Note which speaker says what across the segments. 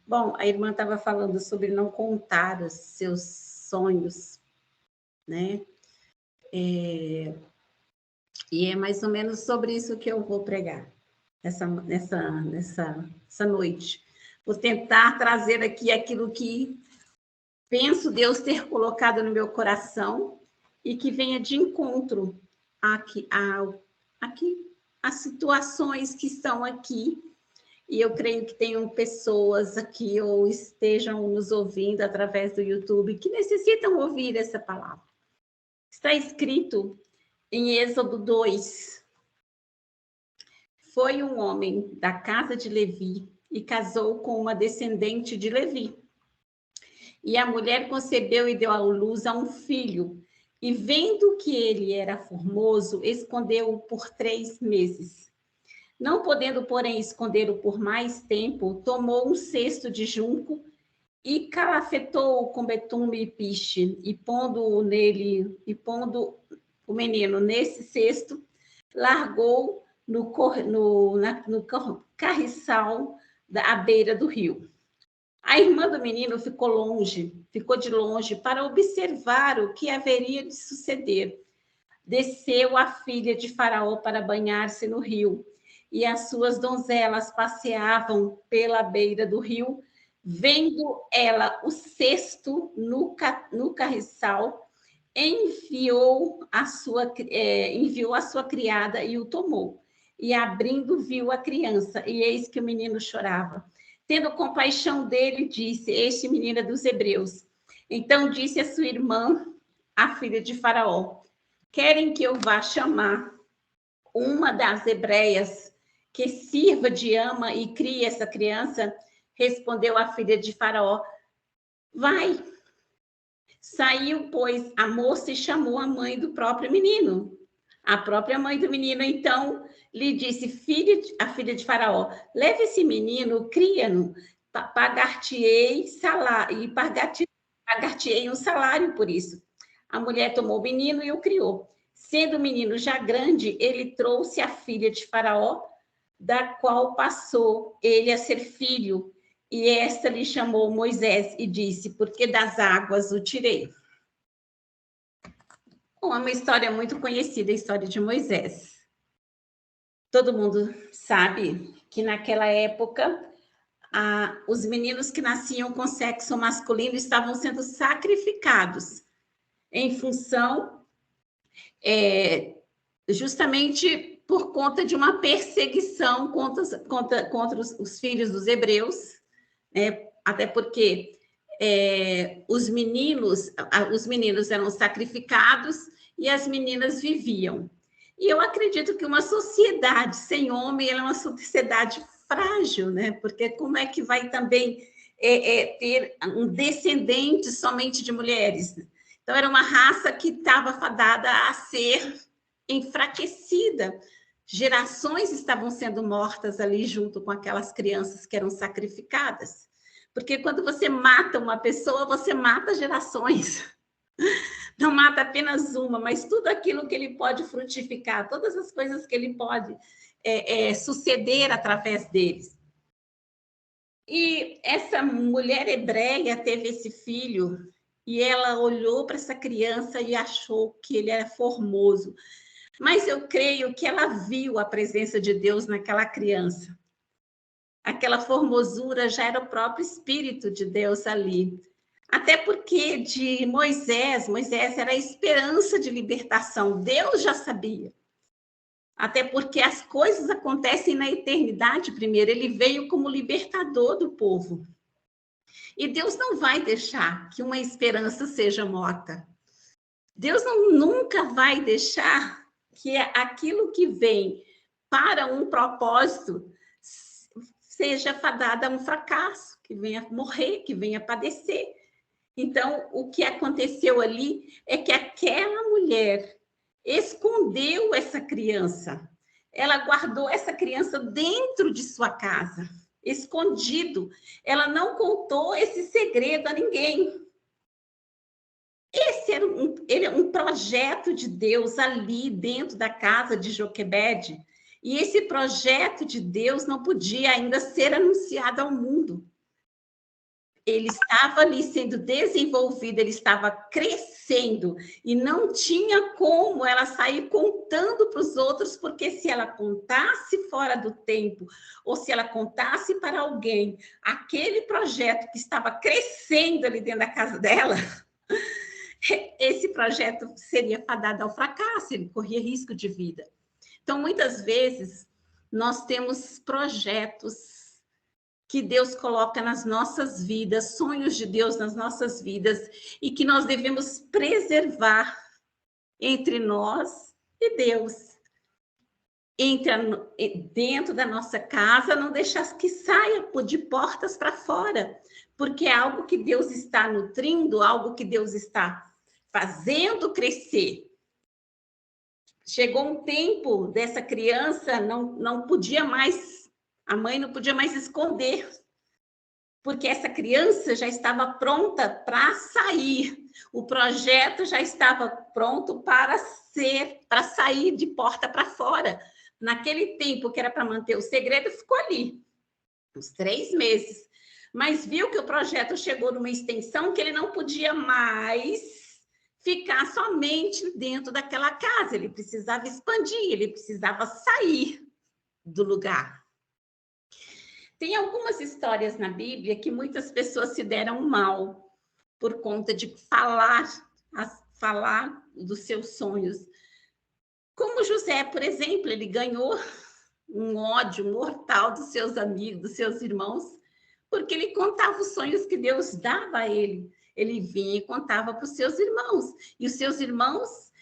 Speaker 1: Bom, a irmã estava falando sobre não contar os seus sonhos, né? E é mais ou menos sobre isso que eu vou pregar essa noite. Vou tentar trazer aqui aquilo que penso Deus ter colocado no meu coração e que venha de encontro aqui as situações que estão aqui. E eu creio que tenham pessoas aqui ou estejam nos ouvindo através do YouTube que necessitam ouvir essa palavra. Está escrito em Êxodo 2. Foi um homem da casa de Levi e casou com uma descendente de Levi. E a mulher concebeu e deu à luz a um filho. E vendo que ele era formoso, escondeu-o por 3 meses. Não podendo, porém, escondê-lo por mais tempo, tomou um cesto de junco e calafetou-o com betume e piche, e pondo o menino nesse cesto, largou no carriçal à beira do rio. A irmã do menino ficou de longe para observar o que haveria de suceder. Desceu a filha de Faraó para banhar-se no rio, e as suas donzelas passeavam pela beira do rio. Vendo ela o cesto no carriçal, enviou a sua criada e o tomou. E abrindo, viu a criança, e eis que o menino chorava. Tendo compaixão dele, disse: Este menino é dos hebreus. Então disse a sua irmã, a filha de Faraó: Querem que eu vá chamar uma das hebreias que sirva de ama e crie essa criança? Respondeu a filha de Faraó: Vai. Saiu, pois, a moça e chamou a mãe do próprio menino. A própria mãe do menino, então, lhe disse: a filha de Faraó, leve esse menino, cria-no, pagar-te-ei um salário por isso. A mulher tomou o menino e o criou. Sendo o menino já grande, ele trouxe a filha de Faraó, da qual passou ele a ser filho. E esta lhe chamou Moisés e disse: Porque das águas o tirei. Bom, é uma história muito conhecida, a história de Moisés. Todo mundo sabe que naquela época os meninos que nasciam com sexo masculino estavam sendo sacrificados em função justamente por conta de uma perseguição contra os filhos dos hebreus, né? Até porque os meninos eram sacrificados e as meninas viviam. E eu acredito que uma sociedade sem homem é uma sociedade frágil, né? Porque como é que vai também ter um descendente somente de mulheres? Então, era uma raça que estava fadada a ser enfraquecida. Gerações estavam sendo mortas ali junto com aquelas crianças que eram sacrificadas. Porque quando você mata uma pessoa, você mata gerações. Não mata apenas uma, mas tudo aquilo que ele pode frutificar, todas as coisas que ele pode suceder através deles. E essa mulher hebreia teve esse filho e ela olhou para essa criança e achou que ele era formoso. Mas eu creio que ela viu a presença de Deus naquela criança. Aquela formosura já era o próprio Espírito de Deus ali. Até porque de Moisés era a esperança de libertação. Deus já sabia. Até porque as coisas acontecem na eternidade primeiro. Ele veio como libertador do povo. E Deus não vai deixar que uma esperança seja morta. Deus nunca vai deixar que aquilo que vem para um propósito seja fadada a um fracasso, que venha morrer, que venha padecer. Então, o que aconteceu ali é que aquela mulher escondeu essa criança. Ela guardou essa criança dentro de sua casa, escondido. Ela não contou esse segredo a ninguém. Esse era um projeto de Deus ali dentro da casa de Joquebede. E esse projeto de Deus não podia ainda ser anunciado ao mundo. ele estava ali sendo desenvolvido, ele estava crescendo, e não tinha como ela sair contando para os outros, porque se ela contasse fora do tempo, ou se ela contasse para alguém aquele projeto que estava crescendo ali dentro da casa dela, esse projeto seria fadado ao fracasso, ele corria risco de vida. Então, muitas vezes, nós temos projetos que Deus coloca nas nossas vidas, sonhos de Deus nas nossas vidas, e que nós devemos preservar entre nós e Deus. Dentro da nossa casa, não deixar que saia de portas para fora, porque é algo que Deus está nutrindo, algo que Deus está fazendo crescer. Chegou um tempo dessa criança, não podia mais, a mãe não podia mais esconder, porque essa criança já estava pronta para sair. O projeto já estava pronto para sair de porta para fora. Naquele tempo que era para manter o segredo, ficou ali, uns 3 meses. Mas viu que o projeto chegou numa extensão que ele não podia mais ficar somente dentro daquela casa. Ele precisava expandir, ele precisava sair do lugar. Tem algumas histórias na Bíblia que muitas pessoas se deram mal por conta de falar dos seus sonhos. Como José, por exemplo, ele ganhou um ódio mortal dos seus amigos, dos seus irmãos, porque ele contava os sonhos que Deus dava a ele. Ele vinha e contava para os seus irmãos. E os seus irmãos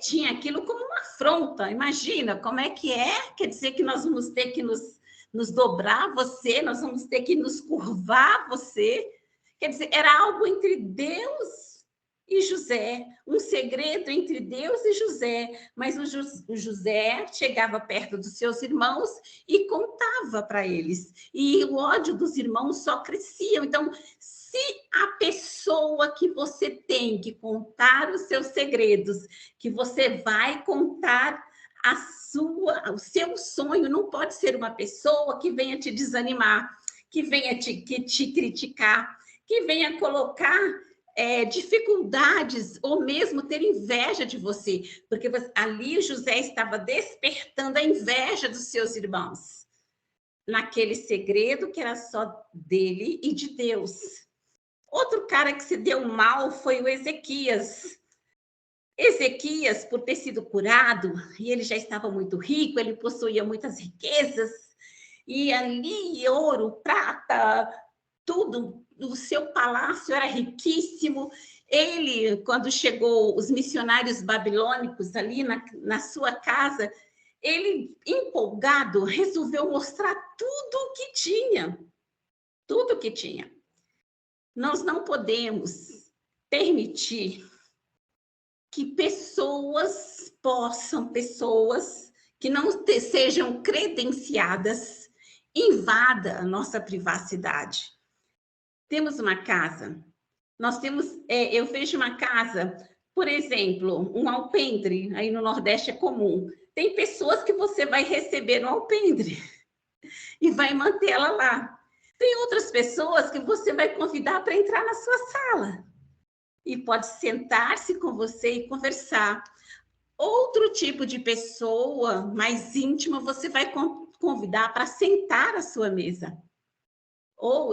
Speaker 1: tinham aquilo como uma afronta. Imagina, como é que é? Quer dizer que nós vamos ter que nos dobrar você, nós vamos ter que nos curvar você. Quer dizer, era algo entre Deus e José, um segredo entre Deus e José, mas o José chegava perto dos seus irmãos e contava para eles, e o ódio dos irmãos só crescia. Então, se a pessoa que você tem que contar os seus segredos, que você vai contar o seu sonho, não pode ser uma pessoa que venha te desanimar, que venha te criticar, que venha colocar dificuldades ou mesmo ter inveja de você, porque ali José estava despertando a inveja dos seus irmãos, naquele segredo que era só dele e de Deus. Outro cara que se deu mal foi o Ezequias. Ezequias, por ter sido curado, e ele já estava muito rico, ele possuía muitas riquezas, e ali ouro, prata, tudo, o seu palácio era riquíssimo. Ele, quando chegou os missionários babilônicos ali na sua casa, ele, empolgado, resolveu mostrar tudo o que tinha. Tudo o que tinha. Nós não podemos permitir que pessoas que não sejam credenciadas, invada a nossa privacidade. Temos uma casa, eu vejo uma casa, por exemplo, um alpendre, aí no Nordeste é comum. Tem pessoas que você vai receber no alpendre e vai mantê-la lá. Tem outras pessoas que você vai convidar para entrar na sua sala e pode sentar-se com você e conversar. Outro tipo de pessoa mais íntima você vai convidar para sentar à sua mesa.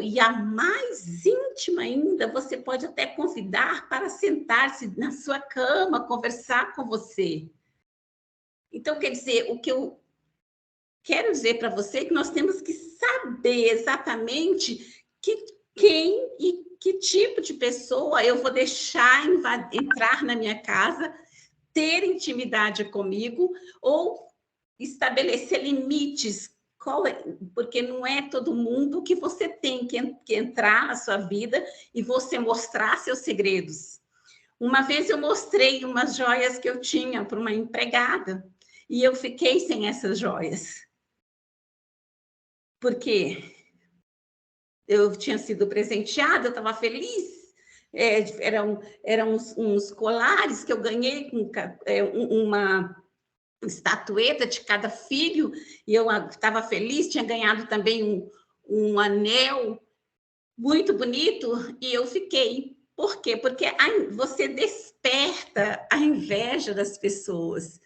Speaker 1: E a mais íntima ainda, você pode até convidar para sentar-se na sua cama, conversar com você. Então, quer dizer, o que eu quero dizer para você é que nós temos que saber exatamente quem e que tipo de pessoa eu vou deixar entrar na minha casa, ter intimidade comigo ou estabelecer limites, porque não é todo mundo que você tem que entrar na sua vida e você mostrar seus segredos. Uma vez eu mostrei umas joias que eu tinha para uma empregada e eu fiquei sem essas joias. Porque eu tinha sido presenteada, eu estava feliz. Eram uns colares que eu ganhei com uma estatueta de cada filho, e eu estava feliz, tinha ganhado também um anel, muito bonito, e eu fiquei. Por quê? Porque você desperta a inveja das pessoas.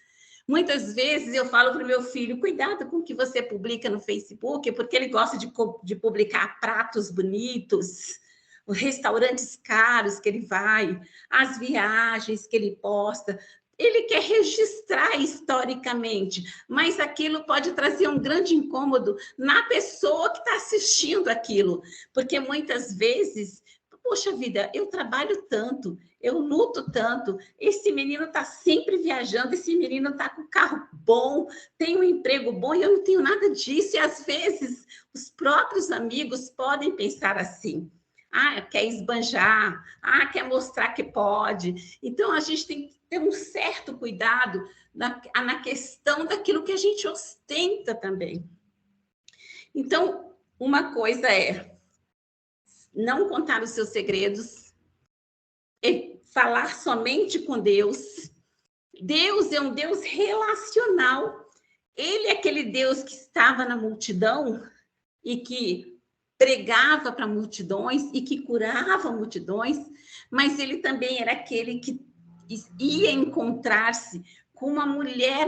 Speaker 1: Muitas vezes eu falo para o meu filho, cuidado com o que você publica no Facebook, porque ele gosta de publicar pratos bonitos, os restaurantes caros que ele vai, as viagens que ele posta. Ele quer registrar historicamente, mas aquilo pode trazer um grande incômodo na pessoa que está assistindo aquilo, porque muitas vezes, poxa vida, eu trabalho tanto, eu luto tanto, esse menino está sempre viajando, esse menino está com carro bom, tem um emprego bom e eu não tenho nada disso. E às vezes os próprios amigos podem pensar assim. Ah, quer esbanjar, ah, quer mostrar que pode. Então a gente tem que ter um certo cuidado na questão daquilo que a gente ostenta também. Então, uma coisa é não contar os seus segredos, falar somente com Deus. Deus é um Deus relacional. Ele é aquele Deus que estava na multidão e que pregava para multidões e que curava multidões, mas ele também era aquele que ia encontrar-se com uma mulher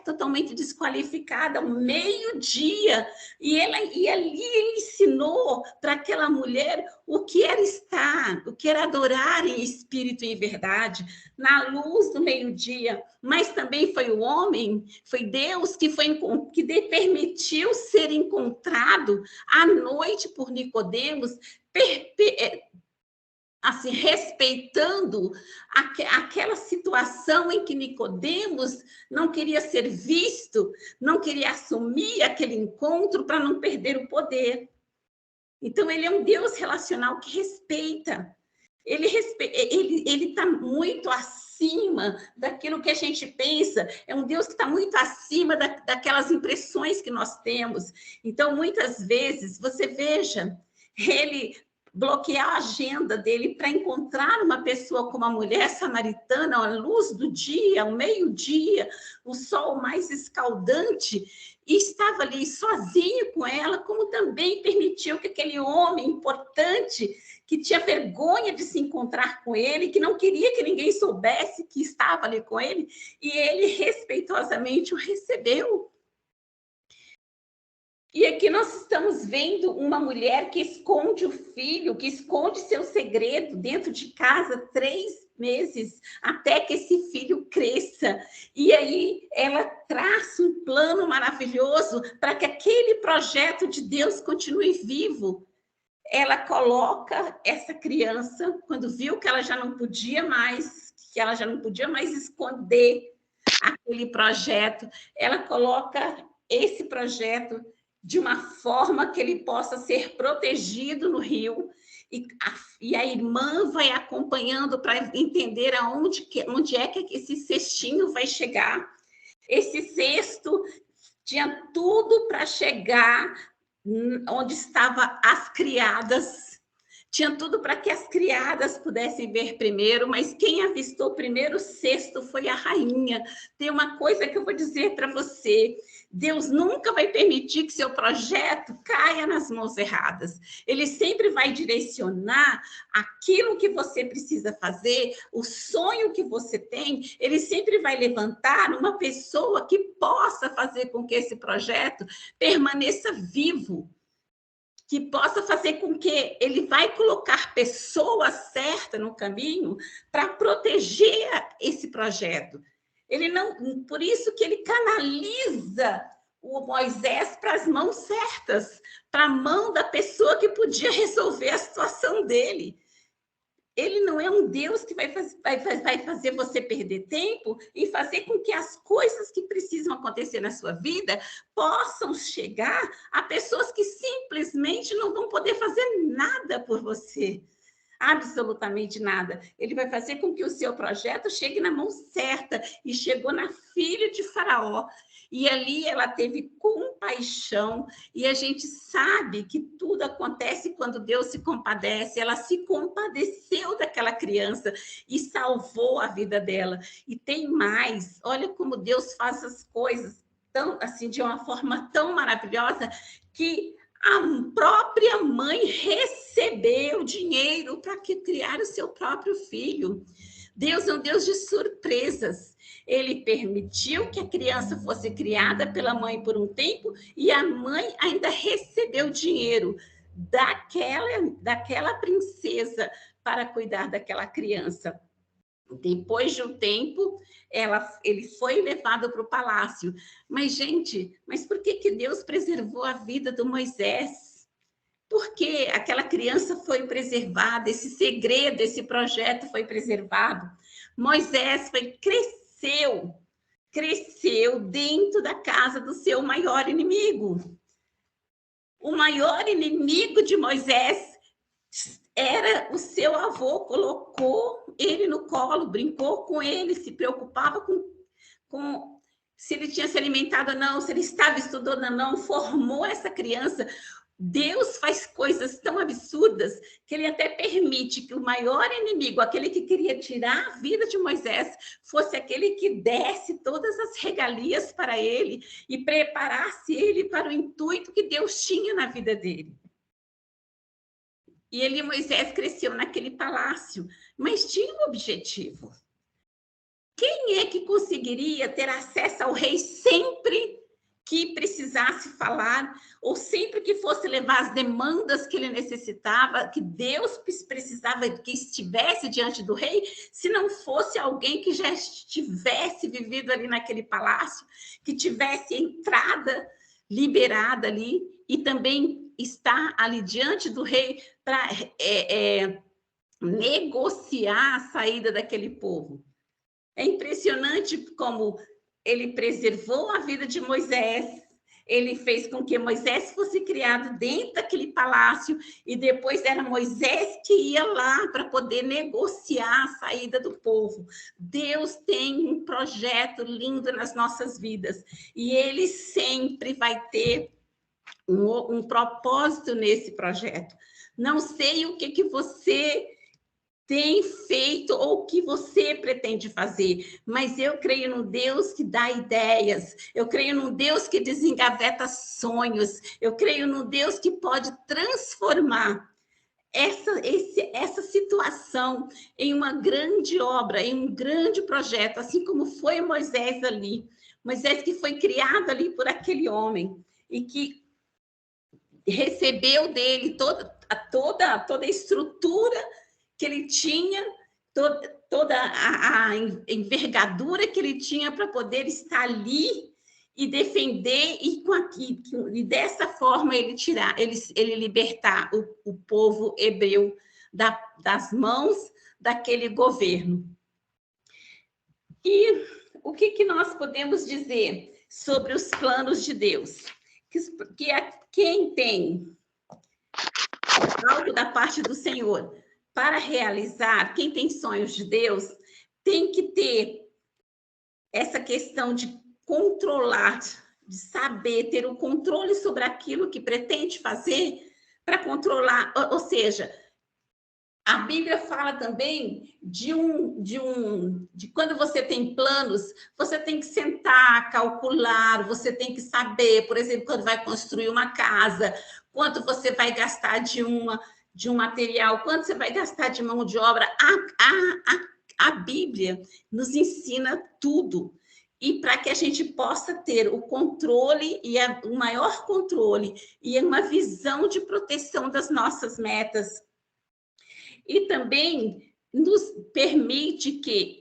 Speaker 1: totalmente desqualificada, ao meio-dia, e ali ele ensinou para aquela mulher o que era estar, o que era adorar em espírito e em verdade, na luz do meio-dia. Mas também foi o homem, foi Deus que permitiu ser encontrado à noite por Nicodemos, assim, respeitando aquela situação em que Nicodemos não queria ser visto, não queria assumir aquele encontro para não perder o poder. Então, ele é um Deus relacional que respeita. Ele está muito acima daquilo que a gente pensa. É um Deus que está muito acima daquelas impressões que nós temos. Então, muitas vezes, você veja, ele bloquear a agenda dele para encontrar uma pessoa como a mulher samaritana, à luz do dia, ao meio-dia, o sol mais escaldante, e estava ali sozinho com ela, como também permitiu que aquele homem importante, que tinha vergonha de se encontrar com ele, que não queria que ninguém soubesse que estava ali com ele, e ele respeitosamente o recebeu. E aqui nós estamos vendo uma mulher que esconde o filho, que esconde seu segredo dentro de casa 3 meses, até que esse filho cresça. E aí ela traça um plano maravilhoso para que aquele projeto de Deus continue vivo. Ela coloca essa criança, quando viu que ela já não podia mais esconder aquele projeto, ela coloca esse projeto de uma forma que ele possa ser protegido no rio, e a irmã vai acompanhando para entender onde é que esse cestinho vai chegar. Esse cesto tinha tudo para chegar onde estavam as criadas. Tinha tudo para que as criadas pudessem ver primeiro, mas quem avistou primeiro o cesto foi a rainha. Tem uma coisa que eu vou dizer para você: Deus nunca vai permitir que seu projeto caia nas mãos erradas. Ele sempre vai direcionar aquilo que você precisa fazer, o sonho que você tem. Ele sempre vai levantar uma pessoa que possa fazer com que esse projeto permaneça vivo, que possa fazer com que ele vai colocar pessoas certas no caminho para proteger esse projeto. Ele não, por isso que ele canaliza o Moisés para as mãos certas, para a mão da pessoa que podia resolver a situação dele. Ele não é um Deus que vai fazer você perder tempo e fazer com que as coisas que precisam acontecer na sua vida possam chegar a pessoas que simplesmente não vão poder fazer nada por você. Absolutamente nada. Ele vai fazer com que o seu projeto chegue na mão certa, e chegou na filha de Faraó. E ali ela teve compaixão, e a gente sabe que tudo acontece quando Deus se compadece. Ela se compadeceu daquela criança e salvou a vida dela. E tem mais, olha como Deus faz as coisas tão, assim, de uma forma tão maravilhosa, que a própria mãe recebeu recebeu dinheiro para criar o seu próprio filho. Deus é um Deus de surpresas. Ele permitiu que a criança fosse criada pela mãe por um tempo e a mãe ainda recebeu dinheiro daquela princesa para cuidar daquela criança. Depois de um tempo, ele foi levado para o palácio. Mas, gente, por que Deus preservou a vida do Moisés? Por que aquela criança foi preservada? Esse segredo, esse projeto foi preservado. Moisés cresceu dentro da casa do seu maior inimigo. O maior inimigo de Moisés era o seu avô, colocou ele no colo, brincou com ele, se preocupava com se ele tinha se alimentado ou não, se ele estava estudando ou não, formou essa criança. Deus faz coisas tão absurdas que ele até permite que o maior inimigo, aquele que queria tirar a vida de Moisés, fosse aquele que desse todas as regalias para ele e preparasse ele para o intuito que Deus tinha na vida dele. E Moisés cresceu naquele palácio, mas tinha um objetivo. Quem é que conseguiria ter acesso ao rei sempre que precisasse falar, ou sempre que fosse levar as demandas que ele necessitava, que Deus precisava que estivesse diante do rei, se não fosse alguém que já estivesse vivido ali naquele palácio, que tivesse entrada liberada ali, e também está ali diante do rei para negociar a saída daquele povo. É impressionante como ele preservou a vida de Moisés, ele fez com que Moisés fosse criado dentro daquele palácio, e depois era Moisés que ia lá para poder negociar a saída do povo. Deus tem um projeto lindo nas nossas vidas, e ele sempre vai ter um propósito nesse projeto. Não sei o que você tem feito ou o que você pretende fazer, mas eu creio no Deus que dá ideias, eu creio no Deus que desengaveta sonhos, eu creio no Deus que pode transformar essa situação em uma grande obra, em um grande projeto, assim como foi Moisés ali. Moisés que foi criado ali por aquele homem e que recebeu dele toda a estrutura que ele tinha, toda a envergadura que ele tinha para poder estar ali e defender, e dessa forma ele libertar o povo hebreu das mãos daquele governo. E o que nós podemos dizer sobre os planos de Deus? Que quem tem algo da parte do Senhor para realizar, quem tem sonhos de Deus, tem que ter essa questão de controlar, de saber, ter o controle sobre aquilo que pretende fazer para controlar, ou seja, a Bíblia fala também de quando você tem planos, você tem que sentar, calcular, você tem que saber, por exemplo, quando vai construir uma casa, quanto você vai gastar de um material, quanto você vai gastar de mão de obra. A Bíblia nos ensina tudo. E para que a gente possa ter o controle, o maior controle, e uma visão de proteção das nossas metas. E também nos permite que,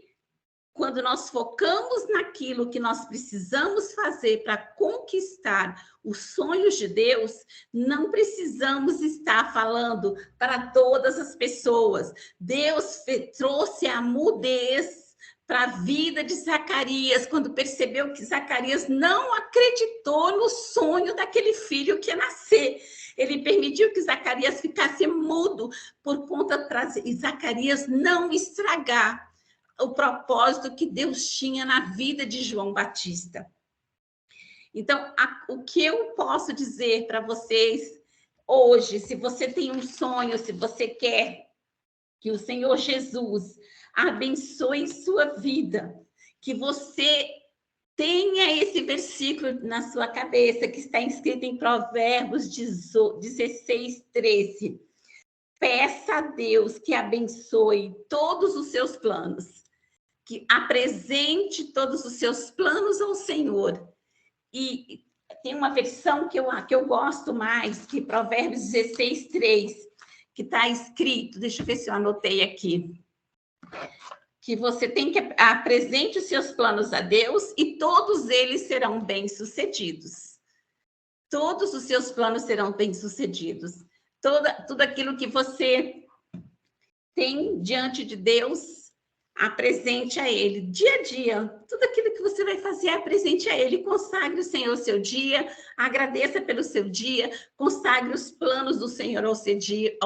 Speaker 1: quando nós focamos naquilo que nós precisamos fazer para conquistar os sonhos de Deus, não precisamos estar falando para todas as pessoas. Deus trouxe a mudez para a vida de Zacarias, quando percebeu que Zacarias não acreditou no sonho daquele filho que ia nascer. Ele permitiu que Zacarias ficasse mudo por conta para Zacarias não estragar o propósito que Deus tinha na vida de João Batista. Então, o que eu posso dizer para vocês hoje, se você tem um sonho, se você quer que o Senhor Jesus abençoe sua vida, que você tenha esse versículo na sua cabeça, que está escrito em Provérbios 16, 13. Peça a Deus que abençoe todos os seus planos, que apresente todos os seus planos ao Senhor. E tem uma versão que eu gosto mais, que Provérbios 16, 3, que está escrito, deixa eu ver se eu anotei aqui, que você tem que apresente os seus planos a Deus e todos eles serão bem-sucedidos. Todos os seus planos serão bem-sucedidos. Tudo aquilo que você tem diante de Deus, apresente a Ele, dia a dia. Tudo aquilo que você vai fazer, apresente a Ele. Consagre o Senhor o seu dia, agradeça pelo seu dia, consagre os planos do Senhor ao seu dia,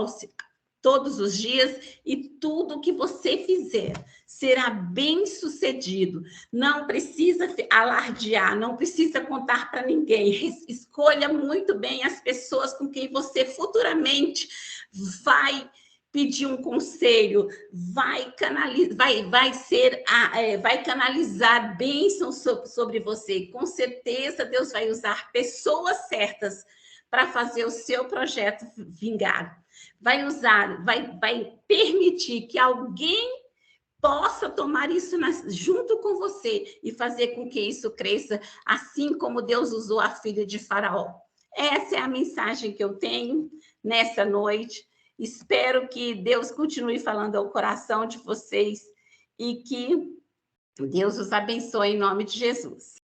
Speaker 1: todos os dias, e tudo que você fizer será bem sucedido. Não precisa alardear, não precisa contar para ninguém. Escolha muito bem as pessoas com quem você futuramente vai pedir um conselho, vai canalizar bênçãos sobre você. Com certeza Deus vai usar pessoas certas para fazer o seu projeto vingar. Vai permitir que alguém possa tomar isso junto com você e fazer com que isso cresça, assim como Deus usou a filha de Faraó. Essa é a mensagem que eu tenho nessa noite. Espero que Deus continue falando ao coração de vocês e que Deus os abençoe em nome de Jesus.